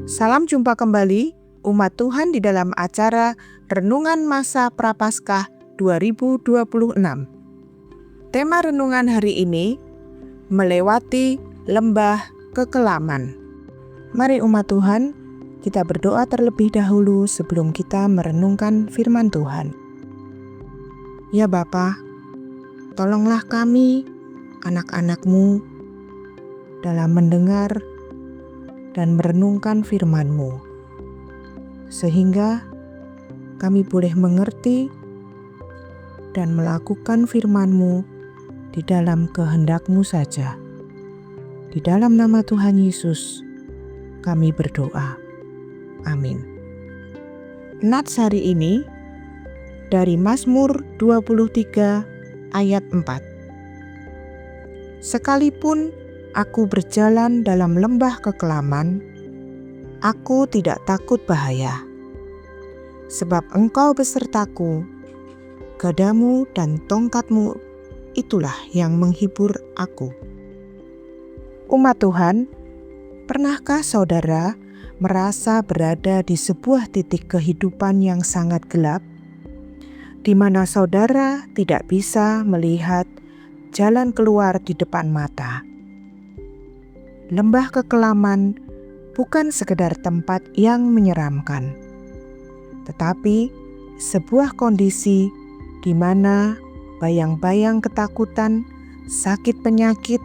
Salam jumpa kembali umat Tuhan di dalam acara Renungan Masa Prapaskah 2026. Tema renungan hari ini, melewati lembah kekelaman. Mari umat Tuhan, kita berdoa terlebih dahulu sebelum kita merenungkan firman Tuhan. Ya Bapa, tolonglah kami, anak-anak-Mu, dalam mendengar dan merenungkan firman-Mu, sehingga kami boleh mengerti dan melakukan firman-Mu di dalam kehendak-Mu saja. Di dalam nama Tuhan Yesus, kami berdoa. Amin. Nats hari ini dari Mazmur 23 ayat 4. Sekalipun aku berjalan dalam lembah kekelaman, aku tidak takut bahaya. Sebab Engkau besertaku, gadamu dan tongkatmu itulah yang menghibur aku. Umat Tuhan, pernahkah saudara merasa berada di sebuah titik kehidupan yang sangat gelap, di mana saudara tidak bisa melihat jalan keluar di depan mata? Lembah kekelaman bukan sekedar tempat yang menyeramkan, tetapi sebuah kondisi di mana bayang-bayang ketakutan, sakit penyakit,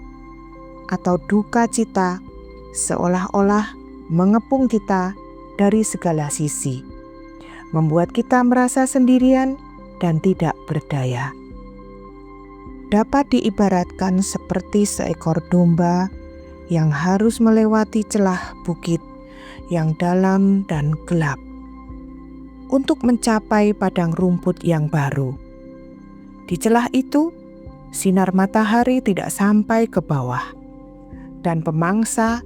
atau duka cita seolah-olah mengepung kita dari segala sisi, membuat kita merasa sendirian dan tidak berdaya. Dapat diibaratkan seperti seekor domba yang harus melewati celah bukit yang dalam dan gelap untuk mencapai padang rumput yang baru. Di celah itu, sinar matahari tidak sampai ke bawah, dan pemangsa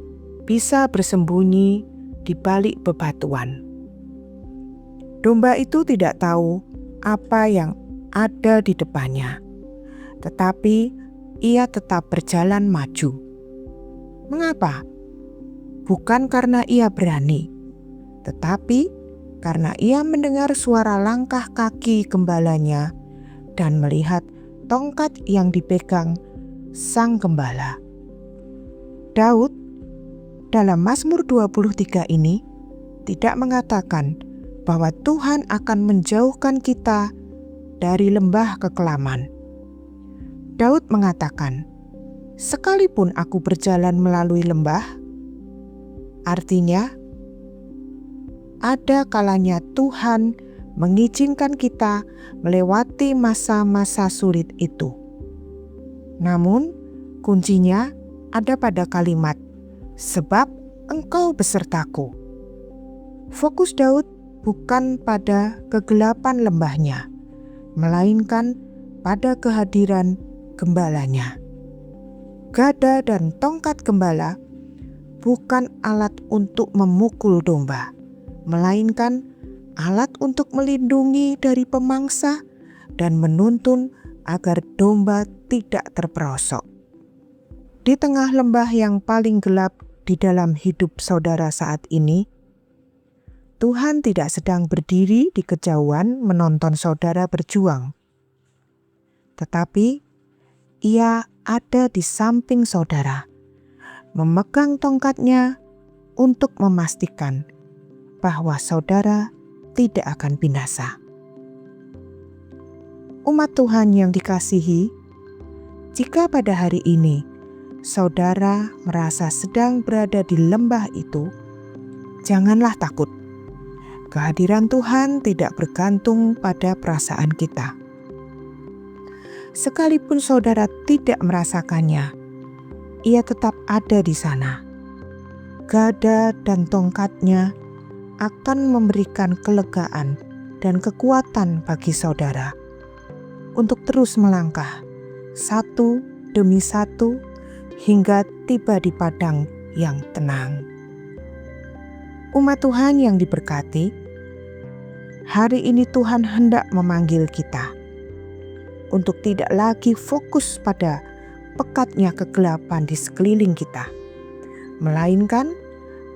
bisa bersembunyi di balik bebatuan. Domba itu tidak tahu apa yang ada di depannya, tetapi ia tetap berjalan maju. Mengapa? Bukan karena ia berani, tetapi karena ia mendengar suara langkah kaki gembalanya dan melihat tongkat yang dipegang sang gembala. Daud dalam Mazmur 23 ini tidak mengatakan bahwa Tuhan akan menjauhkan kita dari lembah kekelaman. Daud mengatakan, sekalipun aku berjalan melalui lembah, artinya ada kalanya Tuhan mengizinkan kita melewati masa-masa sulit itu. Namun, kuncinya ada pada kalimat, sebab Engkau besertaku. Fokus Daud bukan pada kegelapan lembahnya, melainkan pada kehadiran gembalanya. Gada dan tongkat gembala bukan alat untuk memukul domba, melainkan alat untuk melindungi dari pemangsa dan menuntun agar domba tidak terperosok. Di tengah lembah yang paling gelap di dalam hidup saudara saat ini, Tuhan tidak sedang berdiri di kejauhan menonton saudara berjuang, tetapi Ia ada di samping saudara, memegang tongkatnya untuk memastikan bahwa saudara tidak akan binasa. Umat Tuhan yang dikasihi, jika pada hari ini saudara merasa sedang berada di lembah itu, janganlah takut. Kehadiran Tuhan tidak bergantung pada perasaan kita. Sekalipun saudara tidak merasakannya, Ia tetap ada di sana. Gada dan tongkatnya akan memberikan kelegaan dan kekuatan bagi saudara untuk terus melangkah satu demi satu hingga tiba di padang yang tenang. Umat Tuhan yang diberkati, hari ini Tuhan hendak memanggil kita untuk tidak lagi fokus pada pekatnya kegelapan di sekeliling kita, melainkan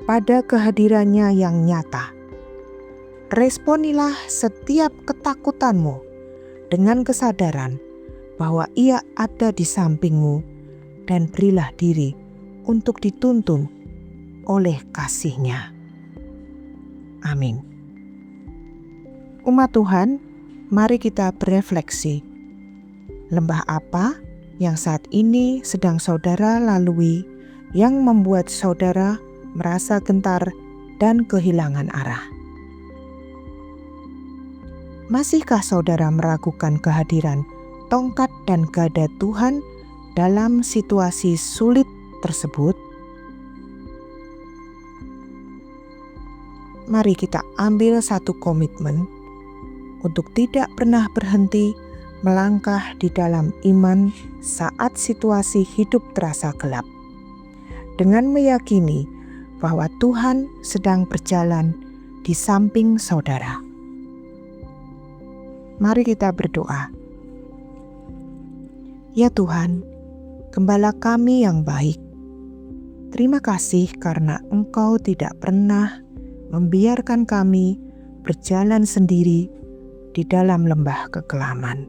pada kehadirannya yang nyata. Responilah setiap ketakutanmu dengan kesadaran bahwa Ia ada di sampingmu, dan berilah diri untuk dituntun oleh kasih-Nya. Amin. Umat Tuhan, mari kita berefleksi. Lembah apa yang saat ini sedang saudara lalui yang membuat saudara merasa gentar dan kehilangan arah? Masihkah saudara meragukan kehadiran tongkat dan gada Tuhan dalam situasi sulit tersebut? Mari kita ambil satu komitmen untuk tidak pernah berhenti melangkah di dalam iman saat situasi hidup terasa gelap, dengan meyakini bahwa Tuhan sedang berjalan di samping saudara. Mari kita berdoa. Ya Tuhan, Gembala kami yang baik, terima kasih karena Engkau tidak pernah membiarkan kami berjalan sendiri di dalam lembah kekelaman.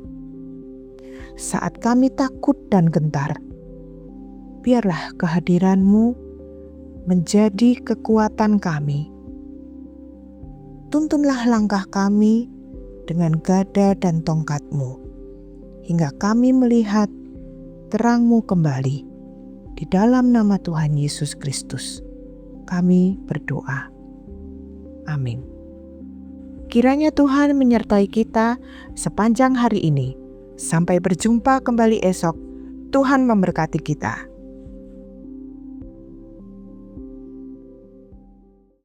Saat kami takut dan gentar, biarlah kehadiran-Mu menjadi kekuatan kami. Tuntunlah langkah kami dengan gada dan tongkat-Mu, hingga kami melihat terang-Mu kembali. Di dalam nama Tuhan Yesus Kristus, kami berdoa. Amin. Kiranya Tuhan menyertai kita sepanjang hari ini. Sampai berjumpa kembali esok. Tuhan memberkati kita.